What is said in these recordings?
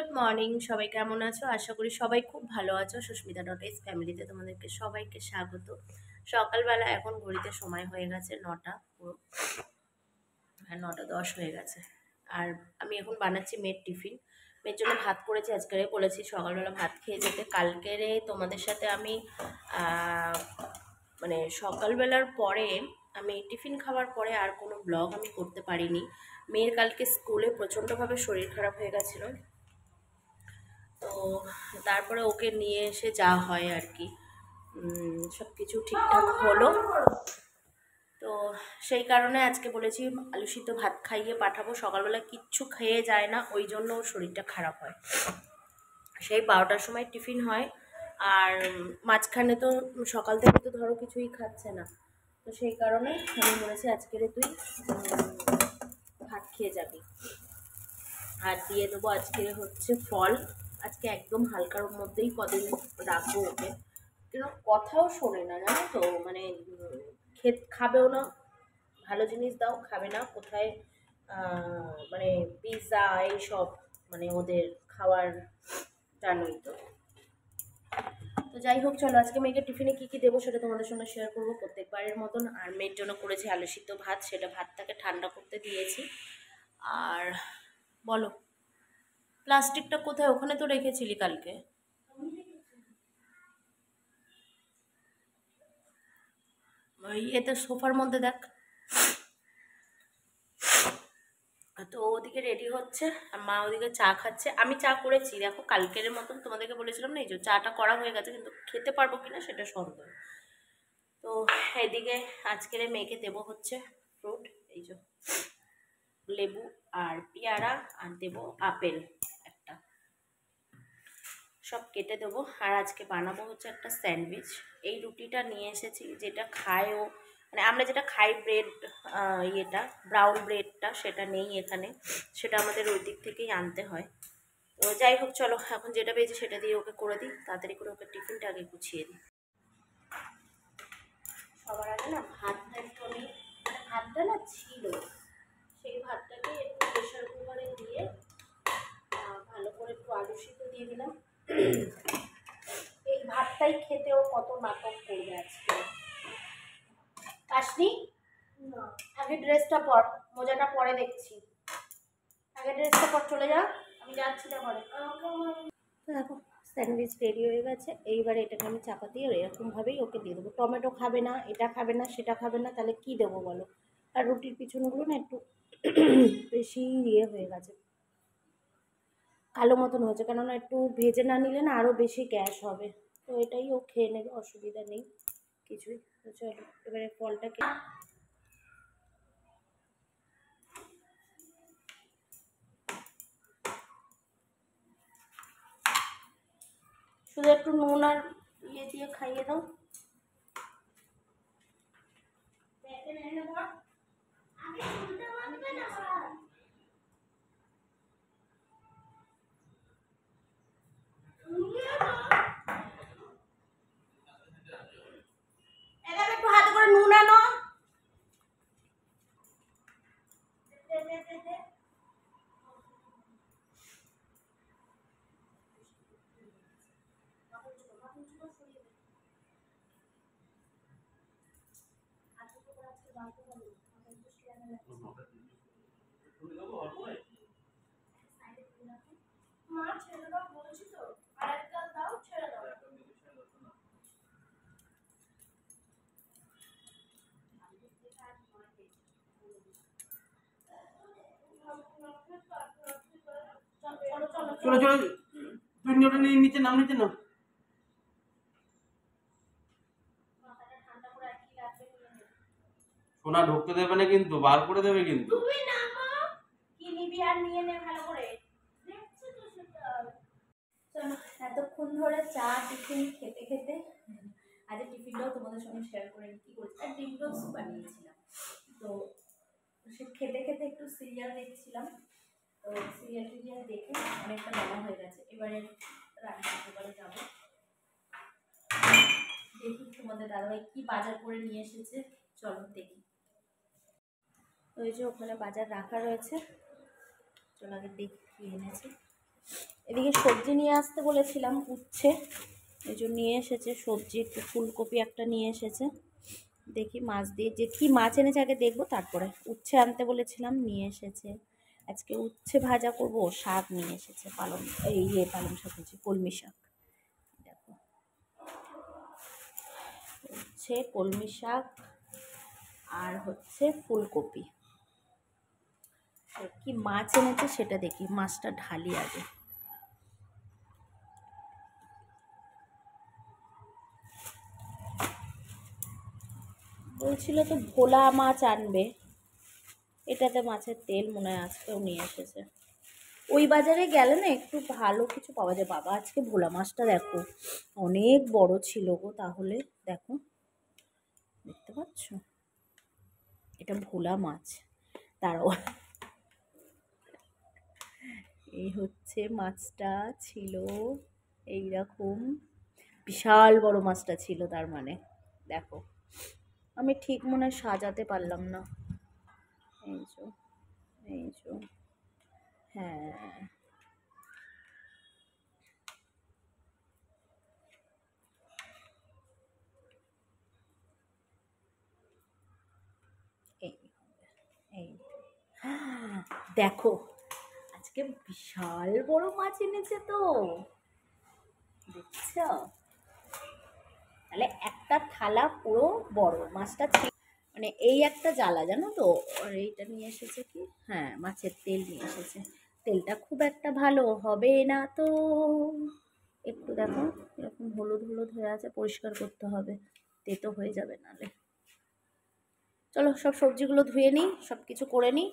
Good morning, সবাই কেমন আছো? আশা করি সবাই খুব ভালো আছো। সুস্মিতা.এস ফ্যামিলিতে তোমাদেরকে সবাইকে স্বাগত। সকালবেলা এখন ঘড়িতে সময় হয়ে গেছে 9টা, পুরো 9টা 10 হয়ে গেছে। আর আমি এখন বানাচ্ছি মেয়ের টিফিন। মেয়ের জন্য ভাত করেছি, আজকেরে বলেছি সকালবেলা ভাত খেয়ে যেতে। কালকেরে তোমাদের সাথে আমি মানে সকালবেলার পরে আমি টিফিন খাওয়ার পরে আর কোনো ব্লগ আমি করতে পারিনি। মেয়ের কালকে স্কুলে প্রচণ্ডভাবে শরীর খারাপ হয়ে গেছিলো, তো তারপরে ওকে নিয়ে এসে যা হয় আর কি, সব কিছু ঠিকঠাক হলো। তো সেই কারণে আজকে বলেছি আলু সিদ্ধ ভাত খাইয়ে পাঠাবো। সকালবেলা কিচ্ছু খেয়ে যায় না, ওই জন্য ওর শরীরটা খারাপ হয়। সেই 12টার সময় টিফিন হয়, আর মাঝখানে তো সকাল থেকে তো ধরো কিছুই খাচ্ছে না। তো সেই কারণে আমি বলেছি আজকেরে তুই ভাত খেয়ে যাবি। আর দিয়ে দেবো আজকে হচ্ছে ফল। আজকে একদম হালকার মধ্যেই কদিন রাখবো ওকে, কেন কথাও শোনে না, জানো তো, মানে খাবেও না, ভালো জিনিস দাও খাবে না। কোথায় মানে পিৎজা এইসব, মানে ওদের খাওয়ার জানোই তো। তো যাই হোক, চলো আজকে মেয়েকে টিফিনে কী কী দেবো সেটা তোমাদের সঙ্গে শেয়ার করবো প্রত্যেকবারের মতন। আর মেয়ের জন্য করেছি আলু সিদ্ধ ভাত, সেটা ভাতটাকে ঠান্ডা করতে দিয়েছি। আর বলো, প্লাস্টিকটা কোথায়? ওখানে তো রেখেছিলি কালকে। ওই এতে সোফার মধ্যে দেখ। তো ওদিকে রেডি হচ্ছে আর মা ওদিকে চা খাচ্ছে। আমি চা করেছি, দেখো কালকের মতন তোমাদেরকে বলেছিলাম না, এই যে চাটা করা হয়ে গেছে, কিন্তু খেতে পারবো কিনা সেটা সন্দেহ। তো এদিকে আজকের মেয়েকে দেবো হচ্ছে ফ্রুট, এই যে লেবু আর পেয়ারা, আর দেবো আপেল একটা, সব কেটে দেবো। আর আজকে বানাবো হচ্ছে একটা স্যান্ডউইচ। এই রুটিটা নিয়ে এসেছি, যেটা খায় ও, মানে আমরা যেটা খাই ব্রেড, ইয়েটা ব্রাউন ব্রেডটা, সেটা নেই এখানে, সেটা আমাদের ওই দিক থেকেই আনতে হয়। তো যাই হোক, চলো এখন যেটা পেয়েছি সেটা দিয়ে ওকে করে দিই, তাড়াতাড়ি করে ওকে টিফিনটা আগে গুছিয়ে দিই। সবার আগে না ভাতটা একটু আমি, মানে ভাতটা না ছিল, সেই ভাতটাকে একটু প্রেশার কুকারে দিয়ে ভালো করে একটু আলু সিদ্ধ দিয়ে দিলাম। এই ভাতটাই খেতেও কত নাটক করবে আজকে। আসনি আগে ড্রেসটা পর, মোজাটা পরে দেখছি। আগে ড্রেসটা পর, চলে যা, আমি যাচ্ছি না ঘরে। দেখো স্যান্ডউইচ রেডি হয়ে গেছে। এইবারে এটাকে আমি চাপা দিয়ে এরকমভাবেই ওকে দিয়ে দেবো। টমেটো খাবে না, এটা খাবে না, সেটা খাবে না, তাহলে কি দেবো বলো? আর রুটির পিছনগুলো না একটু বেশি ইয়ে হয়ে গেছে, কালো মতন হয়েছে, কেননা একটু ভেজে না নিলে না আরও বেশি গ্যাস হবে। তো এটাই ও খেয়ে নেবে, অসুবিধা নেই কিছুই। তো চলো এবারে ফলটাকে, শুধু একটু নুন আর ইয়ে দিয়ে খাইয়ে দাও। একটু হাতে করে নুন আনো। চলো চলো, তুই ওটা নিয়ে নিচে নাম, নিচে নাম। সোনা ঢুকতে দেবে না কিন্তু, বার করে দেবে কিন্তু। কি নিবি আর নিয়ে নে ভালো করে। চলো এতক্ষণ ধরে চা টিফিন খেতে খেতে আজ টিফিনটাও তোমাদের সঙ্গে শেয়ার করে কি করছি। আর ডিম টোস্ট বানিয়েছিলাম, তো সে খেতে খেতে একটু সিরিয়াল দেখছিলাম। তো সিরিয়াল টিরিয়াল দেখে অনেকটা বেলা হয়ে গেছে। এবারে রান্না এবারে যাবো, দেখি তোমাদের দাদাভাই কি বাজার করে নিয়ে এসেছে, চলো দেখি। ওই যে ওখানে বাজার রাখা রয়েছে, চলো আগে দেখি কি এনেছে। এদিকে সবজি নিয়ে আসতে বলেছিলাম, উচ্ছে, এই জন্য নিয়ে এসেছে সবজি, একটু ফুলকপি একটা নিয়ে এসেছে। দেখি মাছ দিয়ে, যে কি মাছ এনেছে আগে দেখবো, তারপরে উচ্ছে আনতে বলেছিলাম, নিয়ে এসেছে। আজকে উচ্ছে ভাজা করব, শাক নিয়ে এসেছে পালং, পালং শাক হচ্ছে কলমি শাক, দেখো উচ্ছে কলমি শাক আর হচ্ছে ফুলকপি। কি মাছ এনেছে সেটা দেখি, মাছটা ঢালি আগে। বলছিল তো ভোলা মাছ আনবে, এটাতে মাছের তেল মনে হয় আজকেও নিয়ে এসেছে। ওই বাজারে গেলে না একটু ভালো কিছু পাওয়া যায়। বাবা আজকে ভোলা মাছটা দেখো অনেক বড় ছিল গো, তাহলে দেখো, দেখতে পাচ্ছ, এটা ভোলা মাছ। দাঁড়াও, এই হচ্ছে মাছটা ছিল এইরকম, বিশাল বড় মাছটা ছিল, তার মানে দেখো, আমি ঠিক মনে হয় সাজাতে পারলাম না। এই যে, এই যে, হ্যাঁ, এই এই দেখো, আজকে বিশাল বড় মাছ এনেছে তো, দেখছ, তাহলে একটা থালা পুরো বড় মাছটা ছিল। মানে এই একটা জ্বালা জানো তো। আর এইটা নিয়ে এসেছে কি, হ্যাঁ মাছের তেল নিয়ে এসেছে। তেলটা খুব একটা ভালো হবে না তো, একটু দেখো এরকম হলুদ হলুদ হয়ে আছে, পরিষ্কার করতে হবে, তেতো হয়ে যাবে নালে। চলো সব সবজিগুলো ধুয়ে নিই, সব কিছু করে নিই।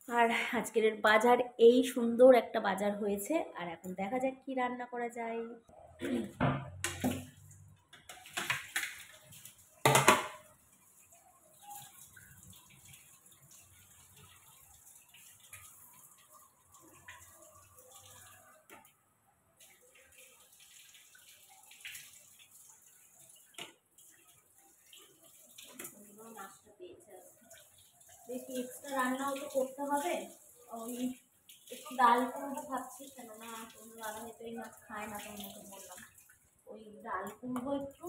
আর আজকের বাজার এই সুন্দর একটা বাজার হয়েছে, আর এখন দেখা যাক কি রান্না করা যায়। মাছটা পেয়েছে, দেখি এক্সট্রা রান্নাও তো করতে হবে। ওই একটু ডাল কুমড়ো ভাবছি, কেননা তোমরা দাদা হয়তো এই মাছ খায় না, তোমাকে বললাম ওই ডাল কুমড়ো একটু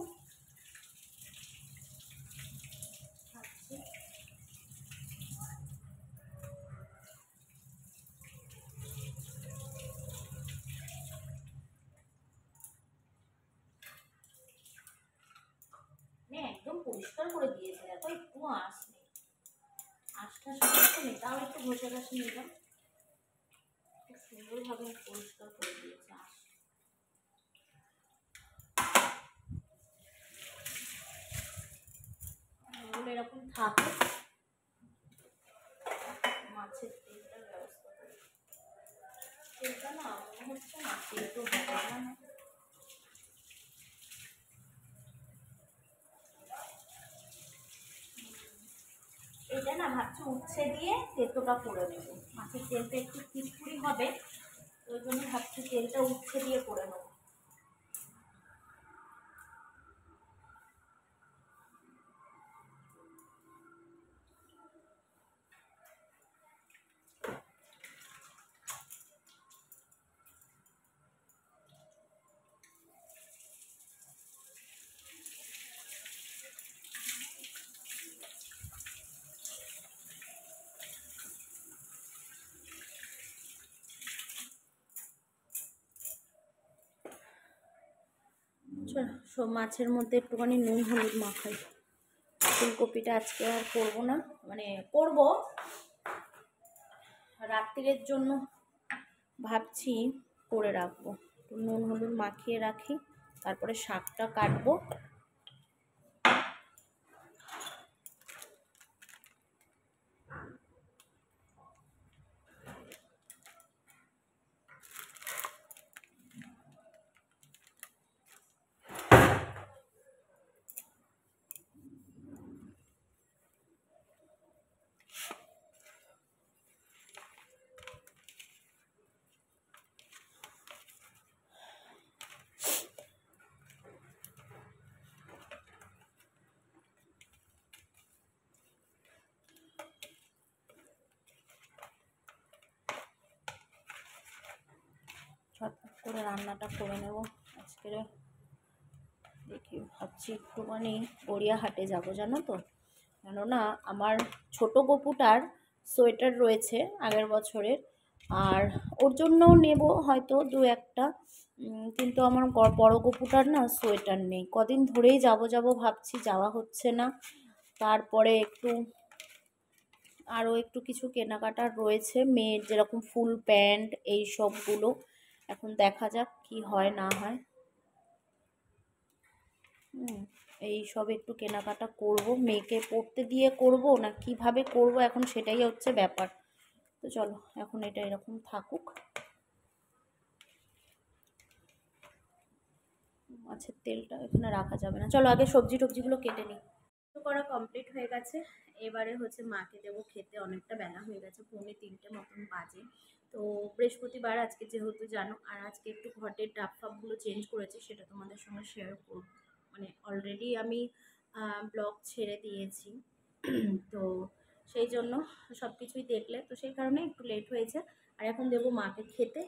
ভাবছি। মানে একদম পরিষ্কার করে দিয়েছে, দেখো একটু আঁশ নেই, আঁশটা সমস্ত নেই, তাও একটু ঘষে ঘষে নিলাম, খুব সুন্দরভাবে পরিষ্কার করে দিয়েছে আঁশ। এগুলো এরকম থাকে, মাছের তেলটার ব্যবস্থা করি। তেলটা না মনে হচ্ছে না তেল তো হবে না। এটা না ভাবছি উচ্ছে দিয়ে তেঁতোটা করে নেবো, মাছের তেলটা একটু খিচুড়ি হবে, ওই জন্য ভাবছি তেলটা উচ্ছে দিয়ে করে নেবো। চলো সব মাছের মধ্যে একটুখানি নুন হলুদ মাখাই। ফুলকপিটা আজকে আর করবো না, মানে করবো রাত্রিরের জন্য, ভাবছি করে রাখবো, একটু নুন হলুদ মাখিয়ে রাখি, তারপরে শাকটা কাটবো। করে রান্নাটা করে নেব আজকে। দেখি ভাবছি একটুখানি গড়িয়াহাটে যাবো, জানো তো, কেননা আমার ছোট গপুটার সোয়েটার রয়েছে আগের বছরের, আর ওর জন্যও নেব হয়তো দু একটা, কিন্তু আমার বড় গপুটার না সোয়েটার নেই। কদিন ধরেই যাব ভাবছি, যাওয়া হচ্ছে না। তারপরে আরও একটু কিছু কেনাকাটার রয়েছে মেয়ের, যেরকম ফুল প্যান্ট এই সবগুলো। এখন দেখা যাক কি হয় না হয়। এই সব একটু কেনাকাটা করব, মেয়েকে পড়তে দিয়ে করব না কিভাবে করব, এখন সেটাই হচ্ছে ব্যাপার। তো চলো এখন এটা এরকম থাকুক। মাছের তেলটা এখানে রাখা যাবে না, চলো আগে সবজি টবজিগুলো কেটে নিই। করা কমপ্লিট হয়ে গেছে, এবারে হচ্ছে মাকে দেবো খেতে। অনেকটা বেলা হয়ে গেছে, 2:45 মতন বাজে। তো বৃহস্পতিবার আজকে যেহেতু জানো, আর আজকে একটু ঘটের ডাব ফাবগুলো চেঞ্জ করেছে, সেটা তোমাদের সঙ্গে শেয়ার করব। মানে অলরেডি আমি ব্লগ ছেড়ে দিয়েছি, তো সেই জন্য সব কিছুই দেখলে, তো সেই কারণে একটু লেট হয়েছে। আর এখন দেবো মাকে খেতে,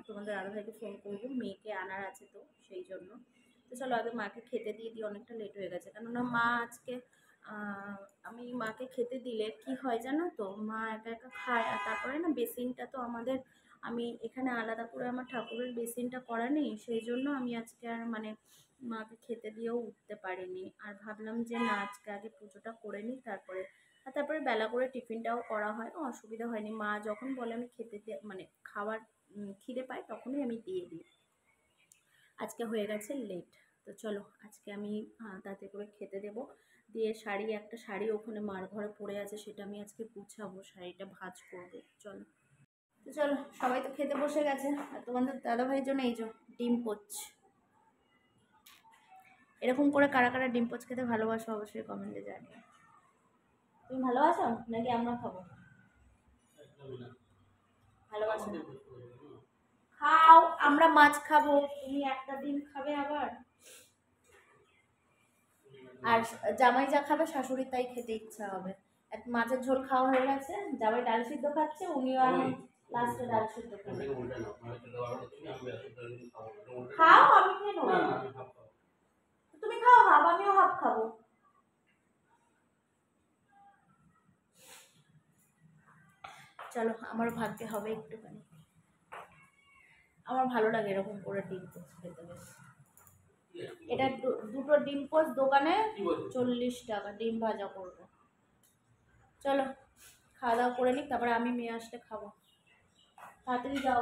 তোমাদের দাদাভাইকে ফোন করবো, মেয়েকে আনার আছে তো সেই জন্য। তো চলো আগে মাকে খেতে দিয়ে দিই, অনেকটা লেট হয়ে গেছে। কেননা মা আজকে আমি মাকে খেতে দিলে কি হয় জানো তো, মা একা একা খায়, আর তারপরে না বেসিনটা তো আমাদের, আমি এখানে আলাদা করে আমার ঠাকুরের বেসিনটা করা নেই, সেই জন্য আমি আজকে আর মানে মাকে খেতে দিয়েও উঠতে পারিনি। আর ভাবলাম যে না, আজকে আগে পুজোটা করে নিই, তারপরে বেলা করে টিফিনটাও করা হয়, অসুবিধা হয়নি। মা যখন বলে আমি খেতে দিয়ে মানে খাবার খিদে পাই তখনই আমি দিয়ে দিই। আজকে হয়ে গেছে লেট, তো চলো আজকে আমি তাতে করে খেতে দেবো। দিয়ে একটা শাড়ি ওখানে মার ঘরে পড়ে আছে, সেটা আমি আজকে গুছাবো, শাড়িটা ভাঁজ করবো। চলো, তো চলো সবাই তো খেতে বসে গেছে, আর তোমাদের দাদাভাইয়ের জন্য এই যে ডিম পোচ। এরকম করে কারা কারা ডিম পোচ খেতে ভালোবাসো অবশ্যই কমেন্টে জানিও। তুমি ভালোবাসো নাকি আমরা খাবো? ভালোবাসো না? খাও, আমরা মাছ খাবো, তুমি একটা ডিম খাবে আবার। আর জামাই যা খাবে শাশুড়ির তাই খেতে ইচ্ছা হবে। এক মাছের ঝোল খাওয়া হয়ে গেছে, জামাই ডাল সিদ্ধ খাচ্ছে, উনিও আর লাস্টে ডাল সিদ্ধ খাবে। খাও, আমি খেয়ে নেবো। তুমি খাও হাফ, আমিও হাফ খাবো। চলো, আমার ভাগ্যে হবে একটুখানি। আমার ভালো লাগে এরকম করে ডিম পোস্ট খেতে বেশ। এটা দুটো ডিম পোস্ট দোকানে 40 টাকা, ডিম ভাজা করবো। চলো খাওয়া দাওয়া করে নিই, তারপরে আমি মেয়ে আসলে খাবো। তাড়াতাড়ি যাও,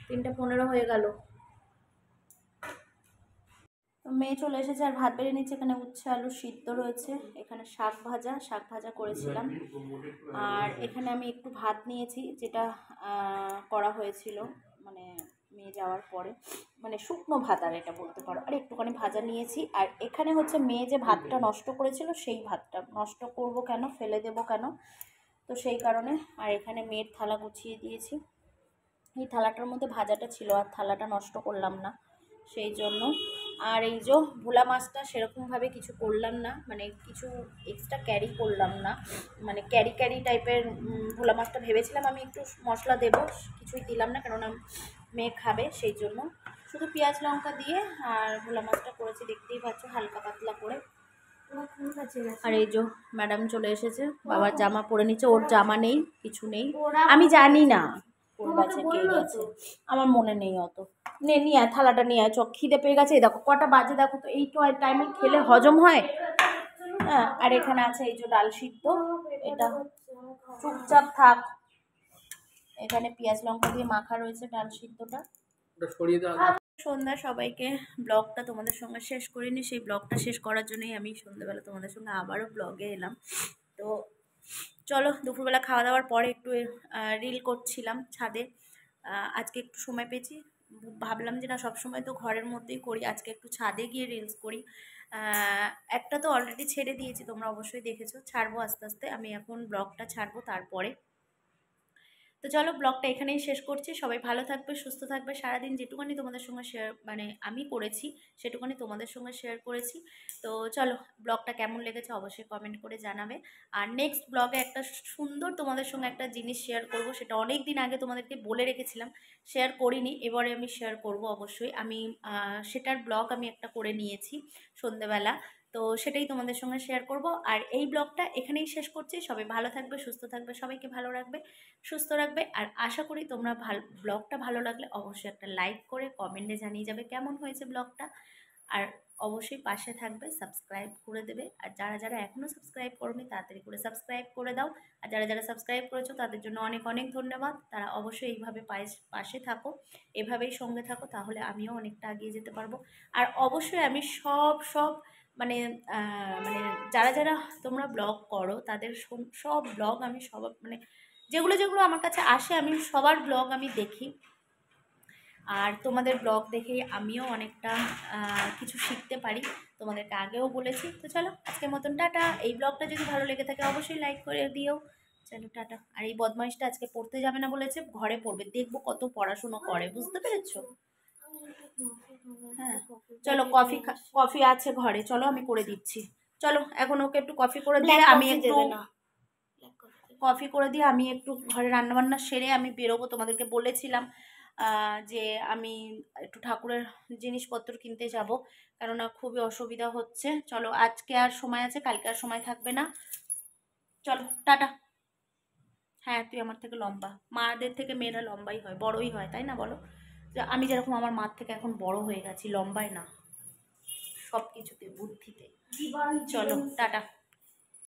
3:15 হয়ে গেল। মেয়ে চলে এসেছে আর ভাত বেড়ে নিচ্ছে। এখানে উচ্ছে আলু সিদ্ধ রয়েছে, এখানে শাক ভাজা করেছিলাম, আর এখানে আমি একটু ভাত নিয়েছি, যেটা করা হয়েছিল মানে মেয়ে যাওয়ার পরে, মানে শুকনো ভাত আর এটা বলতে পারো। আর একটুখানি ভাজা নিয়েছি। আর এখানে হচ্ছে মেয়ে যে ভাতটা নষ্ট করেছিল, সেই ভাতটা নষ্ট করব কেন, ফেলে দেবো কেন, তো সেই কারণে। আর এখানে মেয়ের থালা গুছিয়ে দিয়েছি, এই থালাটার মধ্যে ভাজাটা ছিল, আর থালাটা নষ্ট করলাম না সেই জন্য। আর এই যে ভোলা মাছটা সেরকমভাবে কিছু করলাম না, মানে কিছু এক্সট্রা ক্যারি করলাম না, মানে ক্যারি টাইপের ভোলা মাছটা ভেবেছিলাম আমি একটু মশলা দেবো, কিছুই দিলাম না, কেননা মেয়ে খাবে সেই জন্য। শুধু পেঁয়াজ লঙ্কা দিয়ে আর ভোলা মাছটা করেছি, দেখতেই পাচ্ছ হালকা পাতলা করে। আর এই যে ম্যাডাম চলে এসেছে, বাবার জামা পরে নিচ্ছে, ওর জামা নেই, কিছু নেই, আমি জানি না ওর কাছে কে গেছে, আমার মনে নেই অত। নিয়ে আয় থালাটা, নিয়ে আয়, চোখ খিদে পেয়ে গেছে। এই দেখো কটা বাজে, দেখো তো, এই তো টাইমে খেলে হজম হয়। হ্যাঁ, আর এখানে আছে এই যে ডাল সিদ্ধ, এটা চুপচাপ থাক, এখানে পেঁয়াজ লঙ্কা দিয়ে মাখা রয়েছে ডাল সিদ্ধটা। সন্ধ্যা সবাইকে, ব্লগটা তোমাদের সঙ্গে শেষ করিনি, সেই ব্লগটা শেষ করার জন্যই আমি সন্ধ্যাবেলা তোমাদের সঙ্গে আবারও ব্লগে এলাম। তো চলো, দুপুরবেলা খাওয়া দাওয়ার পরে একটু রিল করছিলাম ছাদে। আজকে একটু সময় পেয়েছি, ভাবলাম যে না সবসময় তো ঘরের মধ্যেই করি, আজকে একটু ছাদে গিয়ে রিলস করি। একটা তো অলরেডি ছেড়ে দিয়েছি, তোমরা অবশ্যই দেখেছো, ছাড়বো আস্তে আস্তে, আমি এখন ব্লগটা ছাড়বো তারপরে। তো চলো ব্লগটা এখানেই শেষ করছি। সবাই ভালো থাকবে, সুস্থ থাকবে। সারাদিন যেটুকুনি তোমাদের সঙ্গে শেয়ার মানে আমি করেছি সেটুকুনি তোমাদের সঙ্গে শেয়ার করেছি। তো চলো, ব্লগটা কেমন লেগেছে অবশ্যই কমেন্ট করে জানাবে। আর নেক্সট ব্লগে একটা সুন্দর তোমাদের সঙ্গে একটা জিনিস শেয়ার করব, সেটা অনেক দিন আগে তোমাদেরকে বলে রেখেছিলাম, শেয়ার করিনি, এবারে আমি শেয়ার করব অবশ্যই। আমি সেটার ব্লগ আমি একটা করে নিয়েছি সন্ধেবেলা, তো সেটাই তোমাদের সঙ্গে শেয়ার করব। আর এই ব্লগটা এখানেই শেষ করছি। সবাই ভালো থাকবে, সুস্থ থাকবে, সবাইকে ভালো রাখবে, সুস্থ রাখবে। আর আশা করি তোমরা ব্লগটা ভালো লাগলে অবশ্যই একটা লাইক করে কমেন্টে জানিয়ে যাবে কেমন হয়েছে ব্লগটা। আর অবশ্যই পাশে থাকবে, সাবস্ক্রাইব করে দেবে। আর যারা যারা এখনও সাবস্ক্রাইব করোনি তাড়াতাড়ি করে সাবস্ক্রাইব করে দাও। আর যারা যারা সাবস্ক্রাইব করেছো তাদের জন্য অনেক অনেক ধন্যবাদ। তারা অবশ্যই এইভাবে পাশে থাকো, এভাবেই সঙ্গে থাকো, তাহলে আমিও অনেকটা এগিয়ে যেতে পারবো। আর অবশ্যই আমি সব মানে মানে যারা যারা তোমরা ব্লগ করো তাদের সব ব্লগ আমি সব মানে যেগুলো যেগুলো আমার কাছে আসে আমি সবার ব্লগ আমি দেখি। আর তোমাদের ব্লগ দেখেই আমিও অনেকটা কিছু শিখতে পারি, তোমাদেরকে আগেও বলেছি। তো চলো আজকের মতন টাটা। এই ব্লগটা যদি ভালো লেগে থাকে অবশ্যই লাইক করে দিও। চলো টাটা। আর এই বদমাইশটা আজকে পড়তে যাবে না বলেছে, ঘরে পড়বে, দেখবো কত পড়াশুনো করে, বুঝতে পেরেছো? হ্যাঁ চলো, কফি আছে ঘরে, চলো আমি করে দিচ্ছি। চলো এখন ওকে একটু কফি করে দিয়ে আমি একটু কফি করে দিয়ে আমি একটু ঘরে রান্নাবান্না সেরে আমি বেরোবো। তোমাদেরকে বলেছিলাম যে আমি একটু ঠাকুরের জিনিসপত্র কিনতে যাব, কেননা খুবই অসুবিধা হচ্ছে। চলো আজকে আর সময় আছে, কালকে আর সময় থাকবে না। চলো টাটা। হ্যাঁ তুই আমার থেকে লম্বা, মাদের থেকে মেয়েরা লম্বাই হয়, বড়ই হয়, তাই না বলো? আমি যেরকম আমার মার থেকে এখন বড় হয়ে গেছি, লম্বায় না, সব কিছুতে, বুদ্ধিতে। চলো টাটা।